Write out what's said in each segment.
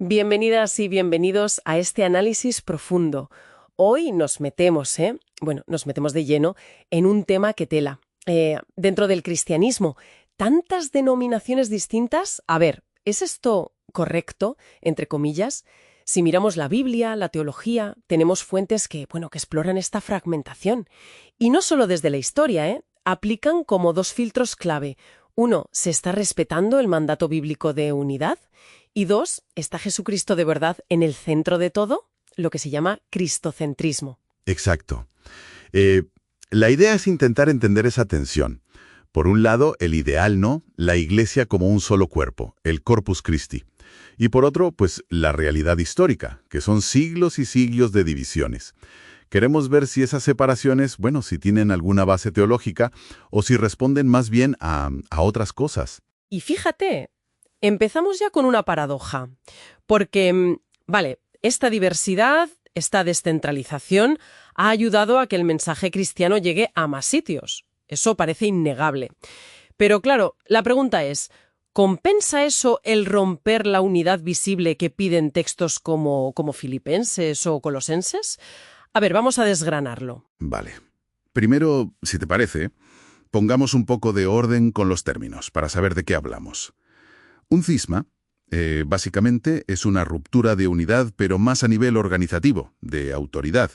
Bienvenidas y bienvenidos a este análisis profundo. Hoy nos metemos, nos metemos de lleno en un tema que tela. Dentro del cristianismo, tantas denominaciones distintas. A ver, ¿es esto correcto, entre comillas? Si miramos la Biblia, la teología, tenemos fuentes que exploran esta fragmentación. Y no solo desde la historia, aplican como dos filtros clave. Uno, ¿se está respetando el mandato bíblico de unidad? Y dos, ¿está Jesucristo de verdad en el centro de todo? Lo que se llama cristocentrismo. Exacto. La idea es intentar entender esa tensión. Por un lado, el ideal, ¿no? La Iglesia como un solo cuerpo, el Corpus Christi. Y por otro, pues la realidad histórica, que son siglos y siglos de divisiones. Queremos ver si esas separaciones, si tienen alguna base teológica o si responden más bien a otras cosas. Y fíjate, empezamos ya con una paradoja, porque, esta diversidad, esta descentralización ha ayudado a que el mensaje cristiano llegue a más sitios. Eso parece innegable. Pero claro, la pregunta es, ¿compensa eso el romper la unidad visible que piden textos como Filipenses o Colosenses? A ver, vamos a desgranarlo. Vale. Primero, si te parece, pongamos un poco de orden con los términos para saber de qué hablamos. Un cisma, básicamente, es una ruptura de unidad, pero más a nivel organizativo, de autoridad,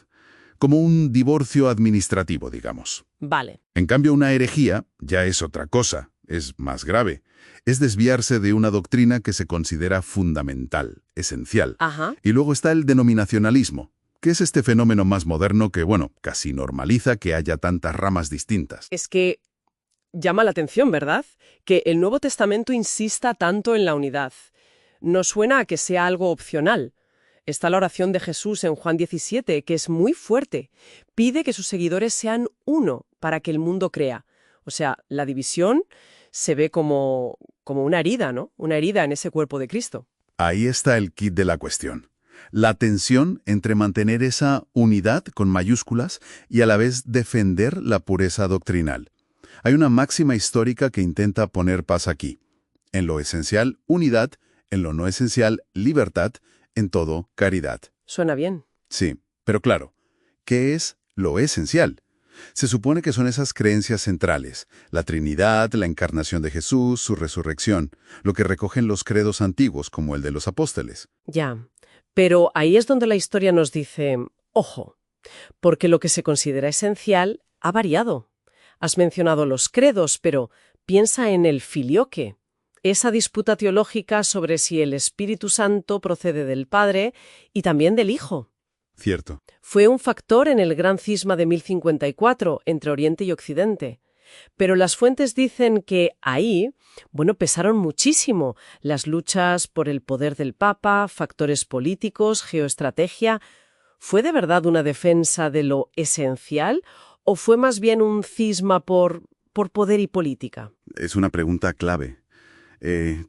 como un divorcio administrativo, digamos. Vale. En cambio, una herejía ya es otra cosa, es más grave. Es desviarse de una doctrina que se considera fundamental, esencial. Ajá. Y luego está el denominacionalismo, que es este fenómeno más moderno que, casi normaliza que haya tantas ramas distintas. Es que llama la atención, ¿verdad? Que el Nuevo Testamento insista tanto en la unidad. No suena a que sea algo opcional. Está la oración de Jesús en Juan 17, que es muy fuerte. Pide que sus seguidores sean uno para que el mundo crea. O sea, la división se ve como una herida, ¿no? Una herida en ese cuerpo de Cristo. Ahí está el kit de la cuestión. La tensión entre mantener esa unidad con mayúsculas y a la vez defender la pureza doctrinal. Hay una máxima histórica que intenta poner paz aquí. En lo esencial, unidad; en lo no esencial, libertad; en todo, caridad. Suena bien. Sí, pero claro, ¿qué es lo esencial? Se supone que son esas creencias centrales, la Trinidad, la encarnación de Jesús, su resurrección, lo que recogen los credos antiguos, como el de los apóstoles. Ya. Pero ahí es donde la historia nos dice, ojo, porque lo que se considera esencial ha variado. Has mencionado los credos, pero piensa en el filioque, esa disputa teológica sobre si el Espíritu Santo procede del Padre y también del Hijo. Cierto. Fue un factor en el gran cisma de 1054 entre Oriente y Occidente. Pero las fuentes dicen que ahí, pesaron muchísimo las luchas por el poder del Papa, factores políticos, geoestrategia. ¿Fue de verdad una defensa de lo esencial o fue más bien un cisma por poder y política? Es una pregunta clave.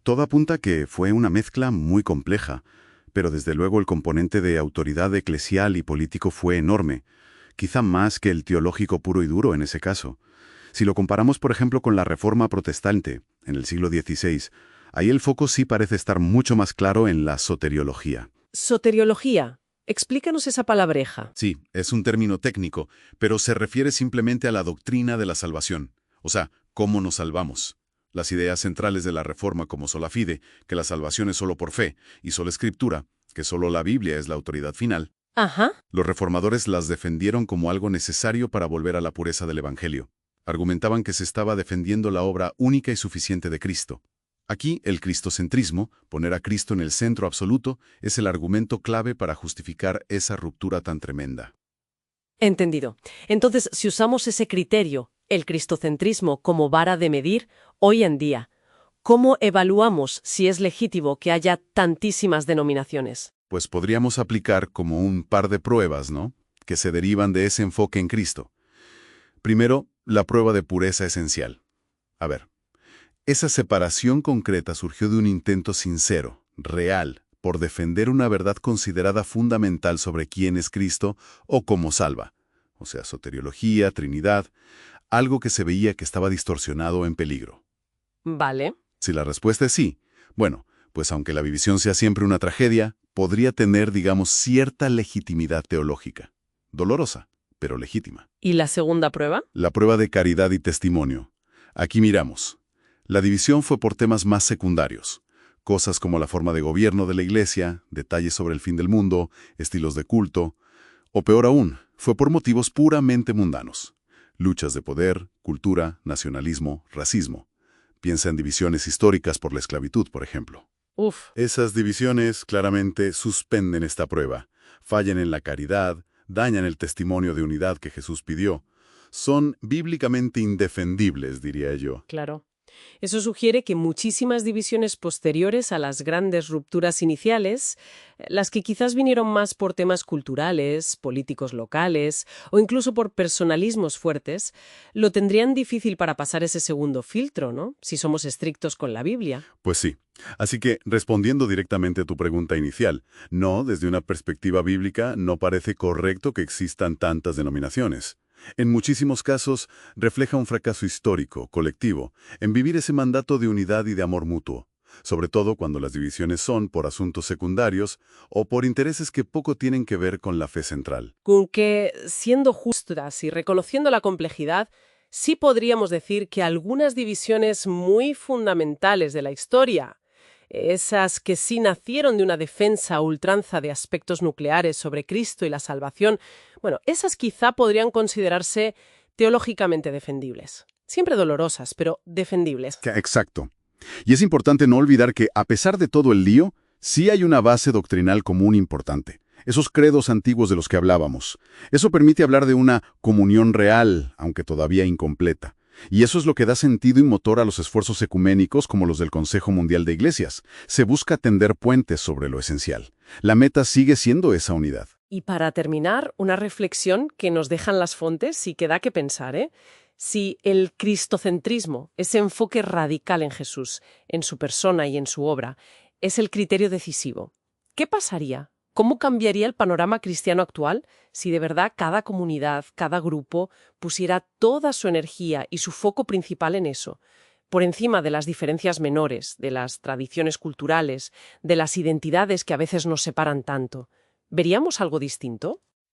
Todo apunta que fue una mezcla muy compleja, pero desde luego el componente de autoridad eclesial y político fue enorme, quizá más que el teológico puro y duro en ese caso. Si lo comparamos, por ejemplo, con la Reforma Protestante, en el siglo XVI, ahí el foco sí parece estar mucho más claro en la soteriología. Soteriología. Explícanos esa palabreja. Sí, es un término técnico, pero se refiere simplemente a la doctrina de la salvación, o sea, cómo nos salvamos. Las ideas centrales de la Reforma como sola fide, que la salvación es solo por fe, y sola escritura, que solo la Biblia es la autoridad final. Ajá. Los reformadores las defendieron como algo necesario para volver a la pureza del Evangelio. Argumentaban que se estaba defendiendo la obra única y suficiente de Cristo. Aquí, el cristocentrismo, poner a Cristo en el centro absoluto, es el argumento clave para justificar esa ruptura tan tremenda. Entendido. Entonces, si usamos ese criterio, el cristocentrismo, como vara de medir, hoy en día, ¿cómo evaluamos si es legítimo que haya tantísimas denominaciones? Pues podríamos aplicar como un par de pruebas, ¿no?, que se derivan de ese enfoque en Cristo. Primero, la prueba de pureza esencial. A ver, esa separación concreta surgió de un intento sincero, real, por defender una verdad considerada fundamental sobre quién es Cristo o cómo salva, o sea, soteriología, Trinidad, algo que se veía que estaba distorsionado o en peligro. Vale. Si la respuesta es sí, pues aunque la división sea siempre una tragedia, podría tener, digamos, cierta legitimidad teológica. Dolorosa, pero legítima. ¿Y la segunda prueba? La prueba de caridad y testimonio. Aquí miramos. La división fue por temas más secundarios. Cosas como la forma de gobierno de la Iglesia, detalles sobre el fin del mundo, estilos de culto. O peor aún, fue por motivos puramente mundanos. Luchas de poder, cultura, nacionalismo, racismo. Piensa en divisiones históricas por la esclavitud, por ejemplo. Uf. Esas divisiones claramente suspenden esta prueba, fallan en la caridad, dañan el testimonio de unidad que Jesús pidió. Son bíblicamente indefendibles, diría yo. Claro. Eso sugiere que muchísimas divisiones posteriores a las grandes rupturas iniciales, las que quizás vinieron más por temas culturales, políticos locales o incluso por personalismos fuertes, lo tendrían difícil para pasar ese segundo filtro, ¿no? Si somos estrictos con la Biblia. Pues sí. Así que, respondiendo directamente a tu pregunta inicial, no, desde una perspectiva bíblica, no parece correcto que existan tantas denominaciones. En muchísimos casos, refleja un fracaso histórico, colectivo, en vivir ese mandato de unidad y de amor mutuo, sobre todo cuando las divisiones son por asuntos secundarios o por intereses que poco tienen que ver con la fe central. Con que, siendo justas y reconociendo la complejidad, sí podríamos decir que algunas divisiones muy fundamentales de la historia, esas que sí nacieron de una defensa a ultranza de aspectos nucleares sobre Cristo y la salvación, bueno, esas quizá podrían considerarse teológicamente defendibles. Siempre dolorosas, pero defendibles. Exacto. Y es importante no olvidar que, a pesar de todo el lío, sí hay una base doctrinal común importante. Esos credos antiguos de los que hablábamos. Eso permite hablar de una comunión real, aunque todavía incompleta. Y eso es lo que da sentido y motor a los esfuerzos ecuménicos como los del Consejo Mundial de Iglesias. Se busca tender puentes sobre lo esencial. La meta sigue siendo esa unidad. Y para terminar, una reflexión que nos dejan las fontes y que da que pensar, ¿eh? Si el cristocentrismo, ese enfoque radical en Jesús, en su persona y en su obra, es el criterio decisivo, ¿qué pasaría? ¿Cómo cambiaría el panorama cristiano actual si de verdad cada comunidad, cada grupo, pusiera toda su energía y su foco principal en eso, por encima de las diferencias menores, de las tradiciones culturales, de las identidades que a veces nos separan tanto? ¿Veríamos algo distinto?